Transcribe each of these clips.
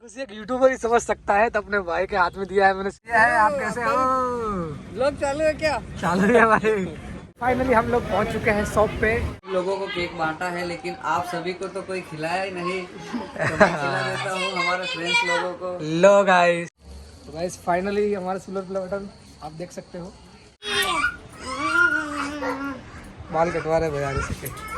खुशी एक यूट्यूबर ही समझ सकता है, तो अपने भाई के हाथ में दिया है मैंने। ये है, आप कैसे हो? लोग चालू है क्या? चालू है भाई। फाइनली हम लोग पहुंच चुके हैं शॉप पे। लोगों को केक बांटा है, लेकिन आप सभी को तो कोई खिलाया ही नहीं, तो मैं खिला देता हूँ हमारे फ्रेंड्स लोगों को। लो गाइस, तो गाइस फाइनली हमारा सिल्वर प्ले बटन आप देख सकते हो। बाल कटवा रहे भैया इसके।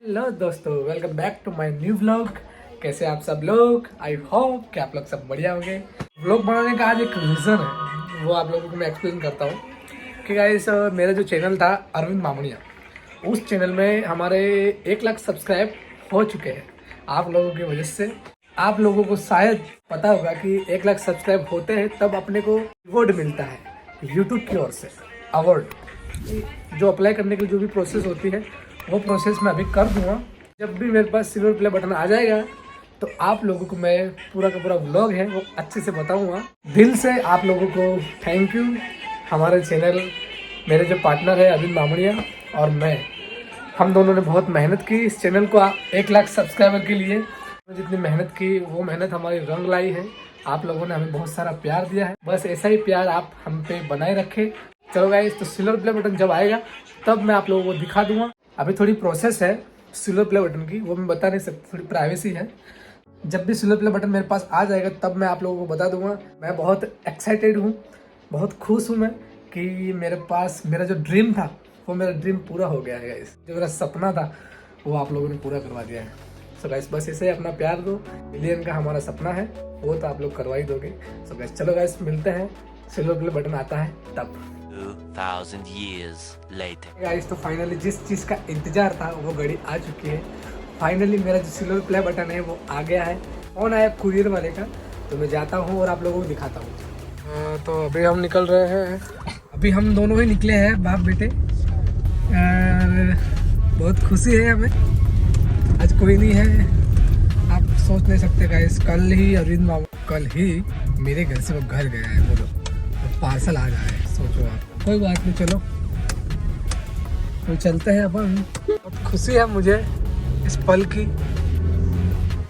हेलो दोस्तों, welcome back to my new vlog. कैसे आप सब लोग? आई होप कि आप लोग सब बढ़िया होंगे। व्लॉग बनाने का आज एक रीज़न है, वो आप लोगों को मैं एक्सप्लेन करता हूँ कि गाइस मेरा जो चैनल था अरविंद मामूनिया, उस चैनल में हमारे 1 लाख सब्सक्राइब हो चुके हैं आप लोगों की वजह से। आप लोगों को शायद पता होगा कि 1 लाख सब्सक्राइब होते हैं तब अपने को अवार्ड मिलता है यूट्यूब की ओर से। अवार्ड जो अप्लाई करने की जो भी प्रोसेस होती है वो प्रोसेस मैं अभी कर दूंगा। जब भी मेरे पास सिल्वर प्ले बटन आ जाएगा तो आप लोगों को मैं पूरा का पूरा व्लॉग है वो अच्छे से बताऊंगा। दिल से आप लोगों को थैंक यू। हमारे चैनल, मेरे जो पार्टनर है अरविंद मामूनिया और मैं, हम दोनों ने बहुत मेहनत की इस चैनल को 1 लाख सब्सक्राइबर के लिए। जितनी मेहनत की वो मेहनत हमारी रंग लाई है। आप लोगों ने हमें बहुत सारा प्यार दिया है, बस ऐसा ही प्यार आप हम पे बनाए रखें। चलो गाइस, तो सिल्वर प्ले बटन जब आएगा तब मैं आप लोगों को दिखा दूंगा। अभी थोड़ी प्रोसेस है सिल्वर प्ले बटन की, वो मैं बता नहीं सकता, थोड़ी प्राइवेसी है। जब भी सिल्वर प्ले बटन मेरे पास आ जाएगा तब मैं आप लोगों को बता दूंगा। मैं बहुत एक्साइटेड हूँ, बहुत खुश हूँ मैं कि मेरे पास मेरा जो ड्रीम था वो मेरा ड्रीम पूरा हो गया है गाइस। जो मेरा सपना था वो आप लोगों ने पूरा करवा दिया है। सो गाइस, बस ऐसे ही अपना प्यार दो। मिलियन का हमारा सपना है, वो तो आप लोग करवा ही दोगे। सो गाइस, चलो गाइस, मिलते हैं सिल्वर प्ले बटन आता है तब। 2000 years later. गाइस, तो फाइनली जिस चीज़ का इंतजार था वो घड़ी आ चुकी है। फाइनली मेरा जो सिल्वर प्ले बटन है वो आ गया है। फोन आया कुरियर वाले का, तो मैं जाता हूँ और आप लोगों को दिखाता हूँ। तो अभी हम निकल रहे हैं, अभी हम दोनों ही निकले हैं बाप बेटे। बहुत खुशी है हमें, आज कोई नहीं है। आप सोच नहीं सकते गाइस, कल ही अरविंद मामू कल ही मेरे घर से वो घर गया है, बोलो पार्सल आ गया है। सोचो आप, कोई बात नहीं, चलो तो चलते हैं अपन। बहुत खुशी है मुझे इस पल की।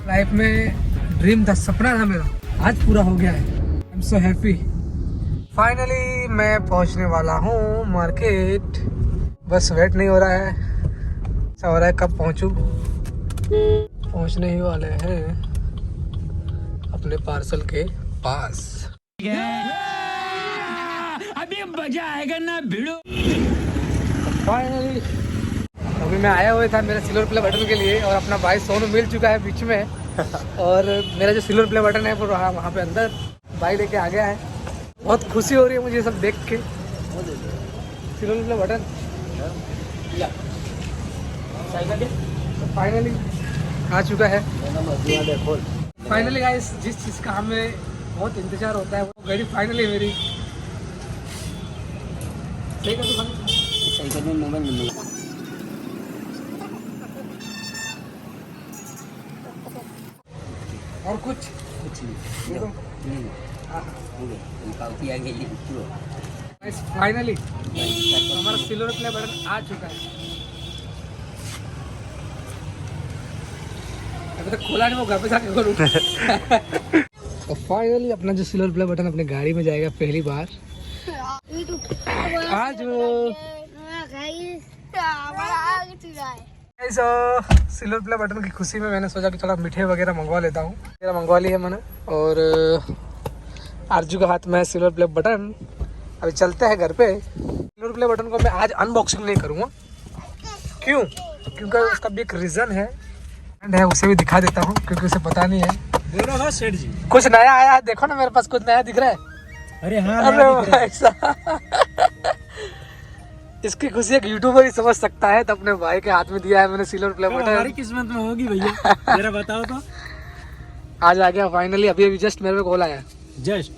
लाइफ में ड्रीम था, सपना था मेरा, आज पूरा हो गया है। I am so happy. Finally मैं पहुंचने वाला हूँ मार्केट। बस वेट नहीं हो रहा है, ऐसा हो रहा है कब पहुंचूं। पहुंचने ही वाले हैं अपने पार्सल के पास। अभी मजा आएगा ना भिड़ो। फाइनली अभी मैं आया हुआ था मेरे सिल्वर प्ले बटन के लिए, और अपना भाई सोनू मिल चुका है बीच में। और मेरा जो सिल्वर प्ले बटन है वो रहा वहाँ पे अंदर, भाई लेके आ गया है। बहुत खुशी हो रही है मुझे सब देख के। सिल्वर प्ले बटन तो फाइनली आ चुका है। फाइनली गाइस, जिस चीज़ का हमें बहुत इंतजार होता है वो घड़ी फाइनली मेरी। सही कर दो, सही कर मोबाइल नंबर। और कुछ फाइनली हमारा सिल्वर प्ले बटन आ चुका है। अभी तक खोला नहीं, वो घर पे जाके खोलूं। तो फाइनली अपना जो सिल्वर प्ले बटन अपने गाड़ी में जाएगा पहली बार आज। सिल्वर प्ले बटन की खुशी में मैंने सोचा कि थोड़ा मिठाई वगैरह मंगवा लेता हूँ। मेरा मंगवा ली है मैंने, और आरजू के हाथ में है सिल्वर प्ले बटन। अभी चलते हैं घर पे। सिल्वर प्ले बटन को मैं आज अनबॉक्सिंग नहीं करूँगा। क्यों? क्योंकि उसका भी एक रीज़न है, उसे भी दिखा देता हूँ क्योंकि उसे पता नहीं है। बोलो ना सेठ जी, कुछ नया आया है, देखो ना मेरे पास कुछ नया दिख रहा है। अरे हाँ, अरे ऐसा इसकी खुशी एक यूट्यूबर ही समझ सकता है, तो अपने भाई के हाथ में दिया है मैंने सिल्वर प्ले बटन। हमारी किस्मत में होगी भैया, जरा बताओ तो। आज आ गया फाइनली, अभी जस्ट मेरे को कॉल आया जस्ट।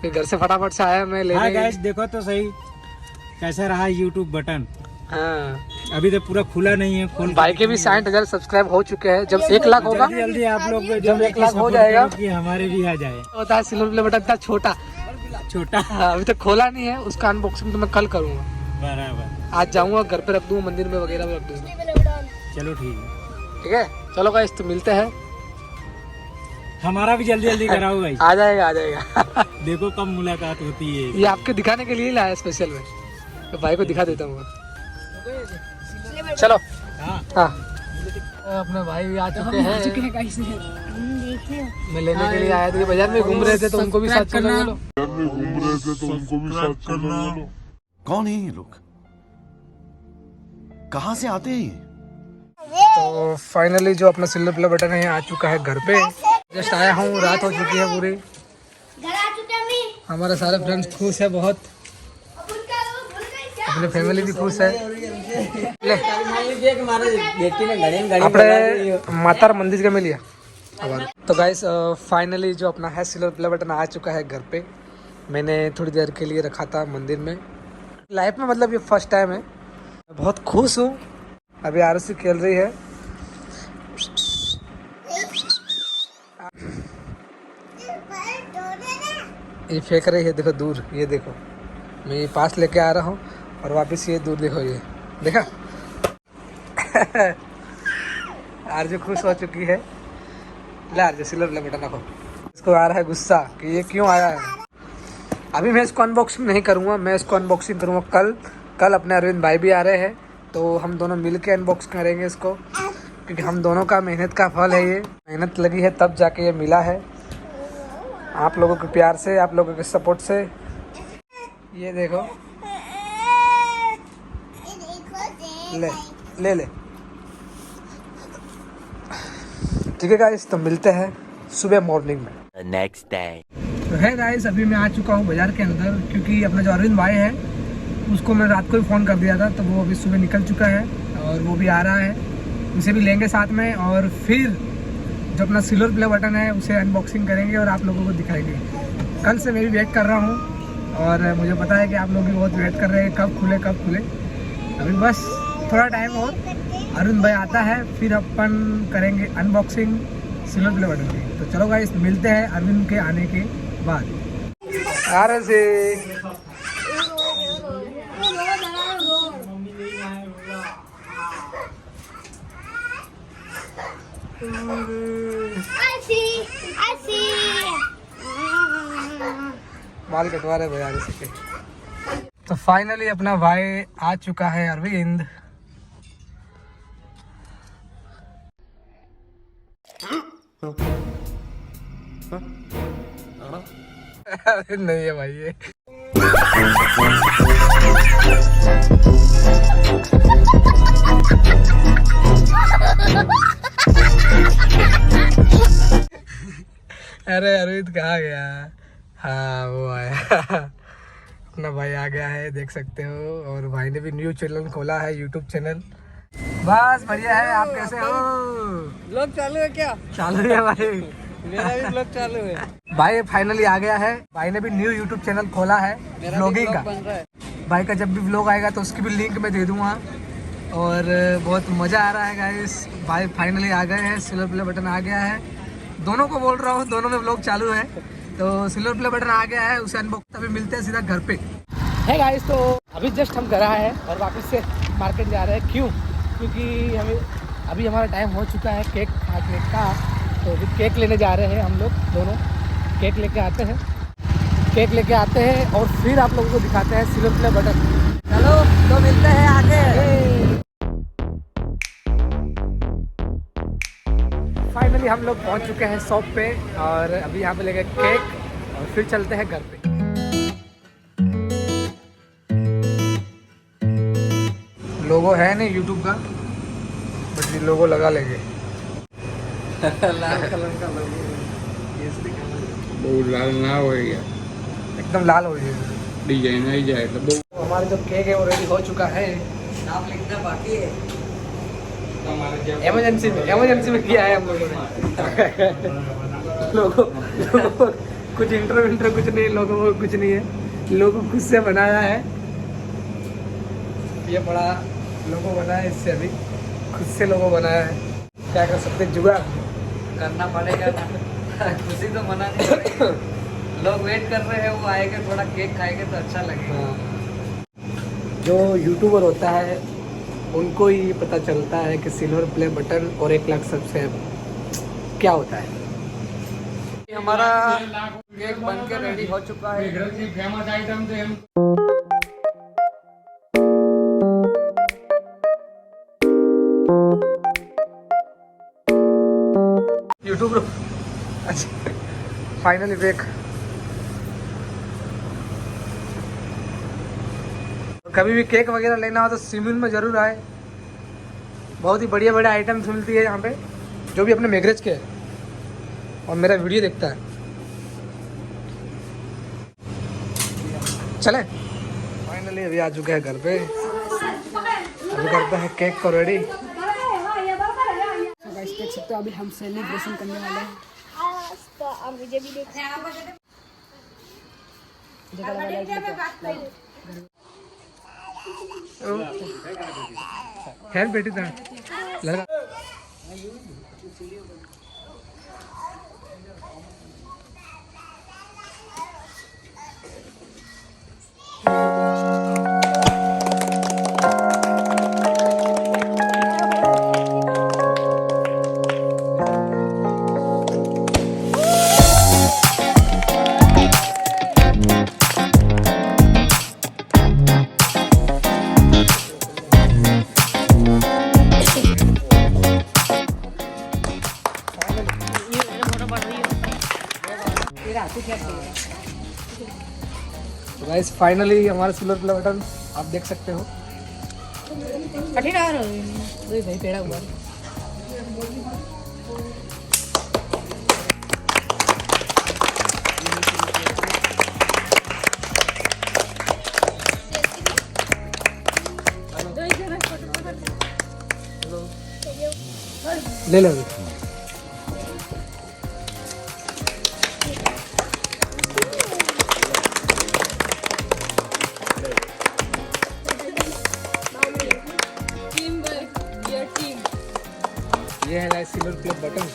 फिर घर से फटाफट से आया मैं लेने। हाँ गाइस, देखो तो सही कैसा रहा यूट्यूब बटन। हाँ, अभी तो पूरा खुला नहीं है। खोल भाई के भी 60,000 सब्सक्राइब हो चुके हैं। जब 1 लाख होगा, जल्दी जल्दी आप लोग जब 1 लाख हो जाएगा कि हमारे भी आ जाए। होता है सिल्वर प्ले बटन था छोटा, छोटा अभी तक खोला नहीं है, उसका अनबॉक्सिंग तो मैं कल करूँगा। बराबर। आज जाऊंगा घर पे रख दूँ, मंदिर में वगैरह में रख दूँगा। चलो ठीक है। ठीक है, चलो गाइस तो मिलते हैं। हमारा भी जल्दी जल्दी कराओ भाई। आ जाएगा आ जाएगा। देखो कब मुलाकात होती है। ये आपके दिखाने के लिए लाया स्पेशल में, तो भाई को दिखा देता हूँ। चलो हाँ हाँ, अपने भाई भी आ चुके हैं। मैं लेने के लिए आया था, बाजार में घूम रहे थे तो उनको भी साथ चलो। कौन है ये लोग? कहाँ से आते हैं ये? तो फाइनली जो अपना सिल्वर प्ले बटन है आ चुका है घर पे। जस्ट आया हूँ, रात हो चुकी है पूरी। हमारे सारे फ्रेंड्स खुश है बहुत, अपनी फैमिली भी खुश है। ले अपने माता मंदिर का मिलिया। तो गाइस फाइनली जो अपना है सिल्वर प्ले बटन आ चुका है घर पे। मैंने थोड़ी देर के लिए रखा था मंदिर में, लाइफ में मतलब ये फर्स्ट टाइम है। बहुत खुश हूँ। अभी आरसी खेल रही है। ये फेंक रही है, देखो दूर, ये देखो। मैं ये पास लेके आ रहा हूँ और वापस ये दूर, देखो ये देखा। आरजू खुश हो चुकी है। ले आरजू सिल्वर प्ले बटन रखो। इसको आ रहा है गुस्सा कि ये क्यों आया है। अभी मैं इसको अनबॉक्सिंग नहीं करूँगा, मैं इसको अनबॉक्सिंग करूँगा कल अपने अरविंद भाई भी आ रहे हैं, तो हम दोनों मिल के अनबॉक्स करेंगे इसको, क्योंकि हम दोनों का मेहनत का फल है। ये मेहनत लगी है तब जाके ये मिला है, आप लोगों के प्यार से, आप लोगों के सपोर्ट से। ये देखो, ले ले ले। ठीक है गाइस, तो मिलते हैं सुबह मॉर्निंग में। Next day. तो है गाइस, अभी मैं आ चुका हूँ बाजार के अंदर, क्योंकि अपना जो अरविंद भाई है उसको मैं रात को ही फ़ोन कर दिया था, तो वो अभी सुबह निकल चुका है और वो भी आ रहा है। उसे भी लेंगे साथ में, और फिर जो अपना सिल्वर प्ले बटन है उसे अनबॉक्सिंग करेंगे और आप लोगों को दिखाएंगे। कल से मैं भी वेट कर रहा हूँ और मुझे पता है कि आप लोग भी बहुत वेट कर रहे हैं कब खुले कब खुले। अभी बस थोड़ा टाइम और अरविंद भाई आता है, फिर अपन करेंगे अनबॉक्सिंग सिल्वर प्ले बटन की। तो चलो गाइस, मिलते हैं अरविंद के आने के बाद। बाल कटवा रहे भाई आगे से। तो फाइनली अपना भाई आ चुका है अरविंद। नहीं है भाई ये। अरे अरविंद कहाँ गया? हाँ वो आया। अपना भाई आ गया है, देख सकते हो। और भाई ने भी न्यू चैनल खोला है, यूट्यूब चैनल। बस बढ़िया है। आप कैसे हो? ब्लॉग चालू है क्या? चालू है भाई, मेरा भी ब्लॉग चालू है। भाई फाइनली आ गया है। भाई ने भी न्यू यूट्यूब चैनल खोला है व्लॉगिंग का। बन रहा है। भाई का जब भी व्लॉग आएगा तो उसकी भी लिंक मैं दे दूंगा। और बहुत मज़ा आ रहा है गाइस। भाई फाइनली आ गए हैं, सिल्वर प्ले बटन आ गया है। दोनों को बोल रहा हूँ, दोनों में व्लॉग चालू है। तो सिल्वर प्ले बटन आ गया है, उसे अनबॉक्स अभी मिलते हैं सीधा घर पे है गाइस। तो अभी जस्ट हम घर आए हैं और वापस से मार्केट जा रहे हैं। क्यों? क्योंकि अभी हमारा टाइम हो चुका है केक काटने का। तो अभी केक लेने जा रहे हैं हम लोग दोनों। केक लेके आते हैं और फिर आप लोगों को दिखाते हैं सिल्वर प्ले बटन। चलो तो मिलते हैं आगे। फाइनली हम लोग पहुंच चुके हैं शॉप पे और अभी यहाँ पे लेके केक और फिर चलते हैं घर पे। लोगो है नहीं यूट्यूब का, बट ये लोगो लगा लेंगे। लाल कलर का लोगो बहुत लाल ना हो गया, एकदम लाल हो जाएगा, डिजाइन ही जाएगा। तो हमारा जो केक है वो रेडी हो चुका है। नाम लिखना बाकी है। इमरजेंसी में किया है हम लोगों ने। लोगो कुछ इंट्रो कुछ नहीं, लोगों कुछ नहीं है, लोगो खुद से बनाया है। ये बड़ा लोगो बनाया है, इससे अभी खुद से लोगो बनाया है। क्या कर सकते, जुगाड़ करना पड़ेगा ना। खुशी तो मना नहीं करेंगे। लोग वेट कर रहे हैं, वो आएंगे, थोड़ा केक खाएंगे तो अच्छा लगेगा। जो यूट्यूबर होता है उनको ही पता चलता है कि सिल्वर प्ले बटन और 1 लाख सब्सक्राइब क्या होता है। हमारा केक बन के रेडी हो चुका है। फेमस आइटम थे हम यूट्यूब अच्छा फाइनली ब्रेक। कभी भी केक वगैरह लेना हो तो सिमिल में ज़रूर आए। बहुत ही बढ़िया बढ़िया आइटम्स मिलती है यहाँ पे, जो भी अपने मेगरेज के है और मेरा वीडियो देखता है। चले फाइनली अभी आ चुके हैं घर पे। अभी करते हैं केक को रेडी। तो गाइस देख सकते हो अभी हम सेलिब्रेशन करने वाले हैं। तो अब मुझे भी खैर बेटी था लड़का गाइस फाइनली हमारा सिल्वर प्ले बटन आप देख सकते हो। भाई पेड़ा हुआ ले लो। ये है सिल्वर प्ले बटन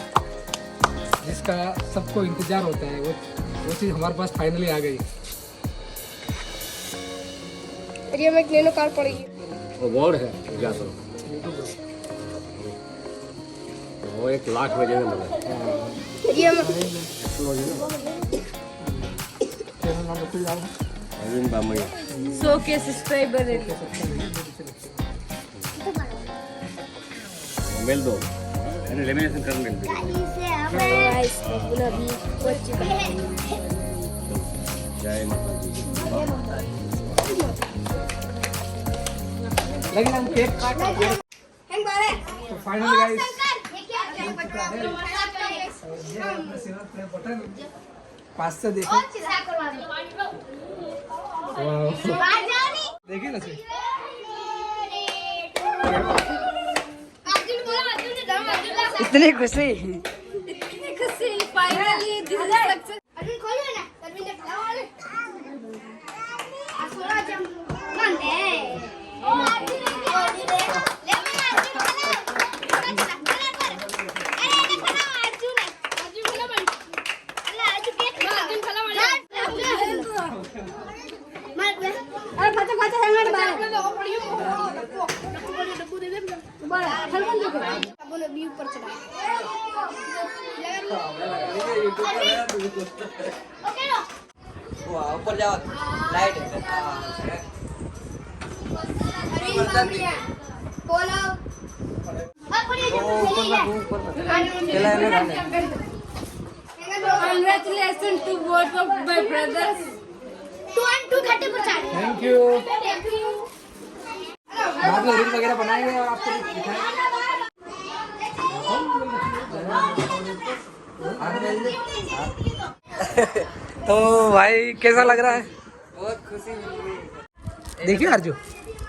जिसका सबको इंतजार होता है। वो चीज़ हमारे पास फाइनली आ गई। ये में क्लेनो कार पड़ेगी। अवार्ड है क्या तो वो 1 लाख में देने वाला ये में अरविंद बामैया सो के सब्सक्राइबर है। मेल दो मैंने लेमिनेशन कर मेल दो गाइस पूरा भी पहुंच चुका है। जय माता दी। लेकिन हम केक काट हैंग बारे तो फाइनली गाइस ये क्या सिल्वर प्ले बटन पास से देखो। देखिए ना सही इतनी खुशी फाइनली दिस इज सक्सेस। अभी खोलो ना अभी ने वाले आसुरा जम माने ओ आदि ले ले मैं अर्जुन खला बन अल्लाह अर्जुन केक अर्जुन खला बन अरे फटा फटा हैंगर बाहर डब्बू दे दे बड़ा हलवन देखो अब ने व्यू पर चढ़ा ओके लो ऊपर जाओ लाइट बोलो Congratulations to both of my brothers. 2 and 2 30%। Thank you. Thank you. बाद में रील वगैरह बनाएंगे और आपको तो भाई कैसा लग रहा है? बहुत खुशी मिल रही है। देखिए अर्जुन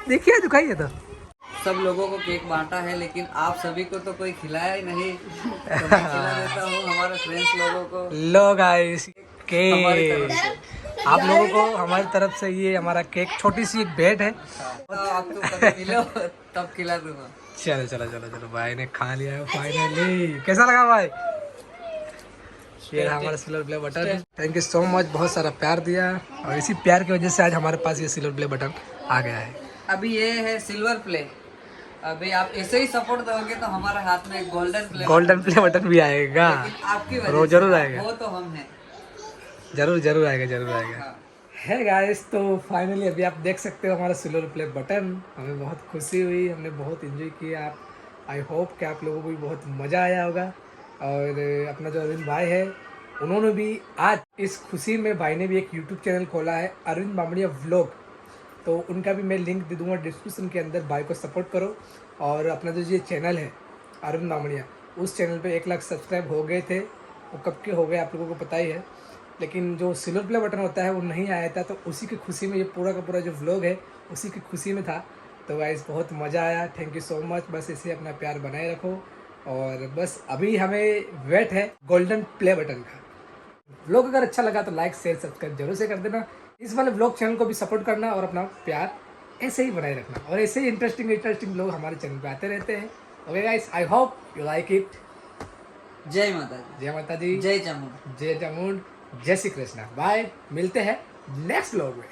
देखिए दिखाइए तो सब लोगों को केक बांटा है लेकिन आप सभी को तो कोई खिलाया ही नहीं, तो मैं खिला देता हूँ हमारे फ्रेंड्स लोगों को। लो गाइस हमारी तरफ केक से आप लोगों को हमारी तरफ से ये हमारा केक छोटी सी एक भेंट है। तो आपको कभी मिलो तब खिला दूंगा। चलो चलो चलो चलो भाई ने खा लिया है फाइनली। कैसा लगा भाई? ये हमारा silver play button. Thank you so much, बहुत सारा प्यार दिया और इसी प्यार की वजह से आज हमारे पास ये सिल्वर प्ले बटन आ गया है। अभी ये है सिल्वर प्ले। अभी आप ऐसे ही सपोर्ट दोगे तो हमारे हाथ में गोल्डन प्ले बटन भी आएगा। आपकी और वो वजह जरूर से, आएगा। वो तो हम हैं। जरूर आएगा हाँ। है गाइस। तो फाइनली अभी आप देख सकते हो हमारा सिल्वर प्ले बटन। हमें बहुत खुशी हुई, हमने बहुत एंजॉय किया। आई होप कि आप लोगों को भी बहुत मज़ा आया होगा। और अपना जो अरविंद भाई है उन्होंने भी आज इस खुशी में भाई ने भी एक यूट्यूब चैनल खोला है, अरविंद बामड़िया व्लॉग। तो उनका भी मैं लिंक दे दूंगा डिस्क्रिप्शन के अंदर। भाई को सपोर्ट करो। और अपना जो ये चैनल है अरविंद बामड़िया, उस चैनल पे 1 लाख सब्सक्राइब हो गए थे। वो कब के हो गए आप लोगों को पता ही है, लेकिन जो सिल्वर प्ले बटन होता है वो नहीं आया था। तो उसी की खुशी में ये पूरा का पूरा जो व्लॉग है उसी की खुशी में था। तो गाइस बहुत मज़ा आया। Thank you so much. बस इसे अपना प्यार बनाए रखो। और बस अभी हमें वेट है गोल्डन प्ले बटन का। व्लॉग अगर अच्छा लगा तो लाइक शेयर सब्सक्राइब जरूर से कर देना। इस वाले व्लॉग चैनल को भी सपोर्ट करना और अपना प्यार ऐसे ही बनाए रखना। और ऐसे ही इंटरेस्टिंग लोग हमारे चैनल पे आते रहते हैं। Okay guys, I hope you like it. जय माता दी। जय माता दी, जय चामुंड। जय चामुंड, जय श्री कृष्णा। बाय, मिलते हैं नेक्स्ट व्लॉग में।